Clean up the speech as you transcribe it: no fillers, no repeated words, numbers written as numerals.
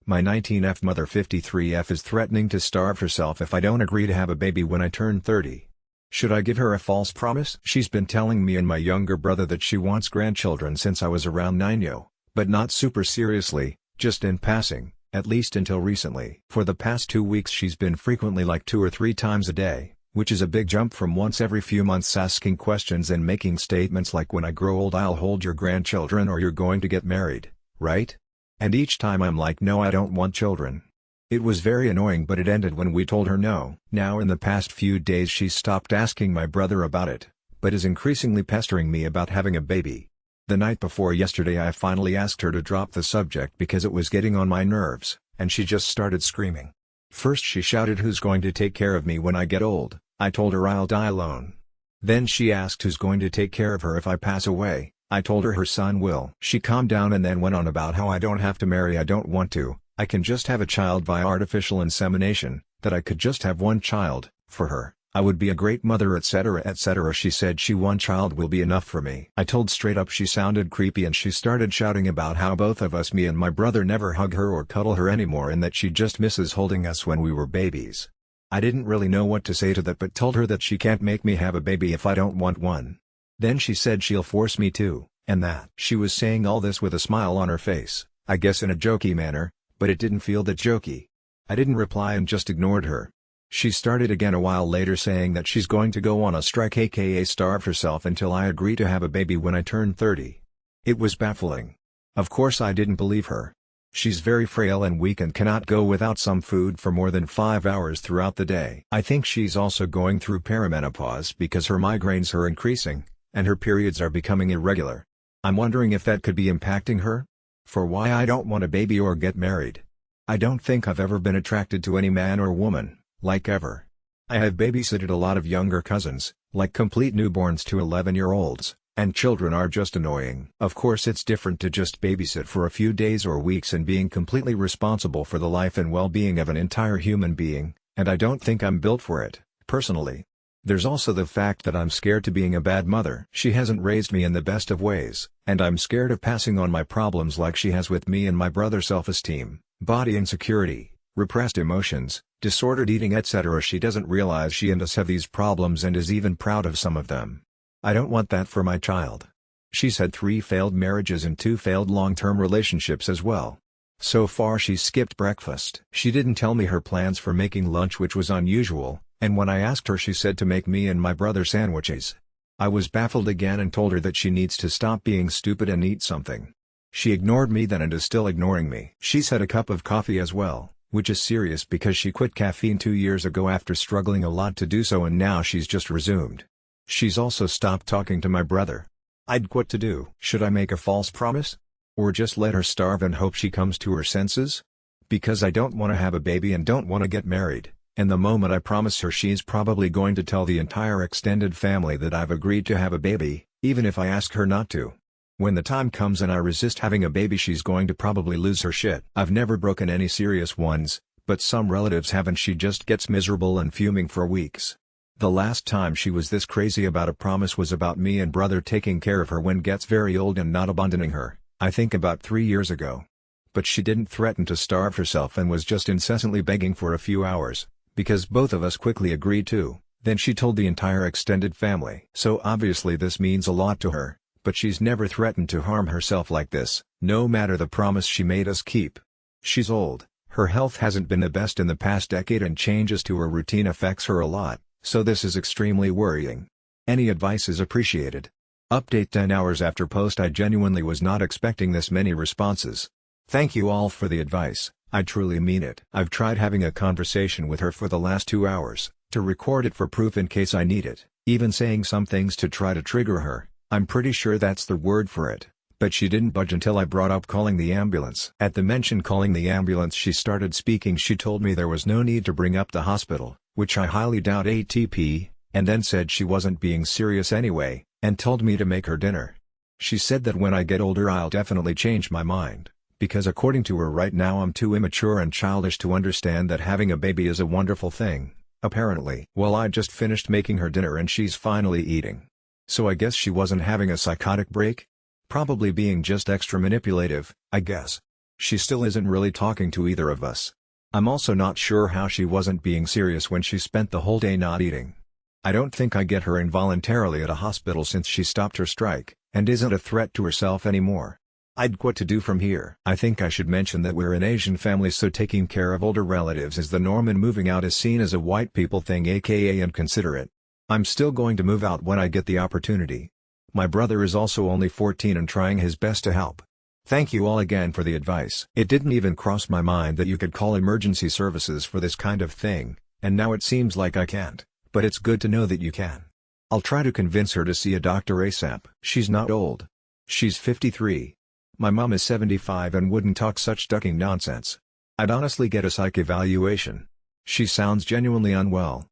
My 19F mother 53F is threatening to starve herself if I don't agree to have a baby when I turn 30. Should I give her a false promise? She's been telling me and my younger brother that she wants grandchildren since I was around 9, but not super seriously, just in passing, at least until recently. For the past 2 weeks she's been frequently like 2 or 3 times a day, which is a big jump from once every few months asking questions and making statements like when I grow old I'll hold your grandchildren or you're going to get married, right? And each time I'm like no I don't want children. It was very annoying but it ended when we told her no. Now in the past few days she's stopped asking my brother about it, but is increasingly pestering me about having a baby. The night before yesterday I finally asked her to drop the subject because it was getting on my nerves, and she just started screaming. First she shouted who's going to take care of me when I get old. I told her I'll die alone. Then she asked who's going to take care of her if I pass away. I told her son will. She calmed down and then went on about how I don't have to marry, I don't want to, I can just have a child via artificial insemination, that I could just have one child, for her, I would be a great mother etc. etc. She said one child will be enough for me. I told straight up she sounded creepy and she started shouting about how both of us, me and my brother, never hug her or cuddle her anymore and that she just misses holding us when we were babies. I didn't really know what to say to that but told her that she can't make me have a baby if I don't want one. Then she said she'll force me to, and that. She was saying all this with a smile on her face, I guess in a jokey manner, but it didn't feel that jokey. I didn't reply and just ignored her. She started again a while later saying that she's going to go on a strike aka starve herself until I agree to have a baby when I turn 30. It was baffling. Of course I didn't believe her. She's very frail and weak and cannot go without some food for more than 5 hours throughout the day. I think she's also going through perimenopause because her migraines are increasing, and her periods are becoming irregular. I'm wondering if that could be impacting her? For why I don't want a baby or get married. I don't think I've ever been attracted to any man or woman, like ever. I have babysitted a lot of younger cousins, like complete newborns to 11-year-olds, and children are just annoying. Of course it's different to just babysit for a few days or weeks and being completely responsible for the life and well-being of an entire human being, and I don't think I'm built for it, personally. There's also the fact that I'm scared to being a bad mother. She hasn't raised me in the best of ways, and I'm scared of passing on my problems like she has with me and my brother: self-esteem, body insecurity, repressed emotions, disordered eating etc. She doesn't realize she and us have these problems and is even proud of some of them. I don't want that for my child. She's had 3 failed marriages and 2 failed long-term relationships as well. So far she's skipped breakfast. She didn't tell me her plans for making lunch, which was unusual, and when I asked her she said to make me and my brother sandwiches. I was baffled again and told her that she needs to stop being stupid and eat something. She ignored me then and is still ignoring me. She's had a cup of coffee as well, which is serious because she quit caffeine 2 years ago after struggling a lot to do so, and now she's just resumed. She's also stopped talking to my brother. I'd quit to do. Should I make a false promise? Or just let her starve and hope she comes to her senses? Because I don't want to have a baby and don't want to get married, and the moment I promise her she's probably going to tell the entire extended family that I've agreed to have a baby, even if I ask her not to. When the time comes and I resist having a baby she's going to probably lose her shit. I've never broken any serious ones, but some relatives have and she just gets miserable and fuming for weeks. The last time she was this crazy about a promise was about me and brother taking care of her when gets very old and not abandoning her, I think about 3 years ago. But she didn't threaten to starve herself and was just incessantly begging for a few hours, because both of us quickly agreed to. Then she told the entire extended family. So obviously this means a lot to her, but she's never threatened to harm herself like this, no matter the promise she made us keep. She's old, her health hasn't been the best in the past decade and changes to her routine affects her a lot, so this is extremely worrying. Any advice is appreciated. Update 10 hours after post. I genuinely was not expecting this many responses. Thank you all for the advice, I truly mean it. I've tried having a conversation with her for the last 2 hours, to record it for proof in case I need it, even saying some things to try to trigger her. I'm pretty sure that's the word for it, but she didn't budge until I brought up calling the ambulance. At the mention calling the ambulance she started speaking. She told me there was no need to bring up the hospital, which I highly doubt ATP, and then said she wasn't being serious anyway, and told me to make her dinner. She said that when I get older I'll definitely change my mind, because according to her right now I'm too immature and childish to understand that having a baby is a wonderful thing, apparently. Well, I just finished making her dinner and she's finally eating. So I guess she wasn't having a psychotic break? Probably being just extra manipulative, I guess. She still isn't really talking to either of us. I'm also not sure how she wasn't being serious when she spent the whole day not eating. I don't think I get her involuntarily at a hospital since she stopped her strike, and isn't a threat to herself anymore. I'd what to do from here. I think I should mention that we're an Asian family, so taking care of older relatives is the norm and moving out is seen as a white people thing, aka inconsiderate. I'm still going to move out when I get the opportunity. My brother is also only 14 and trying his best to help. Thank you all again for the advice. It didn't even cross my mind that you could call emergency services for this kind of thing, and now it seems like I can't, but it's good to know that you can. I'll try to convince her to see a doctor ASAP. She's not old. She's 53. My mom is 75 and wouldn't talk such ducking nonsense. I'd honestly get a psych evaluation. She sounds genuinely unwell.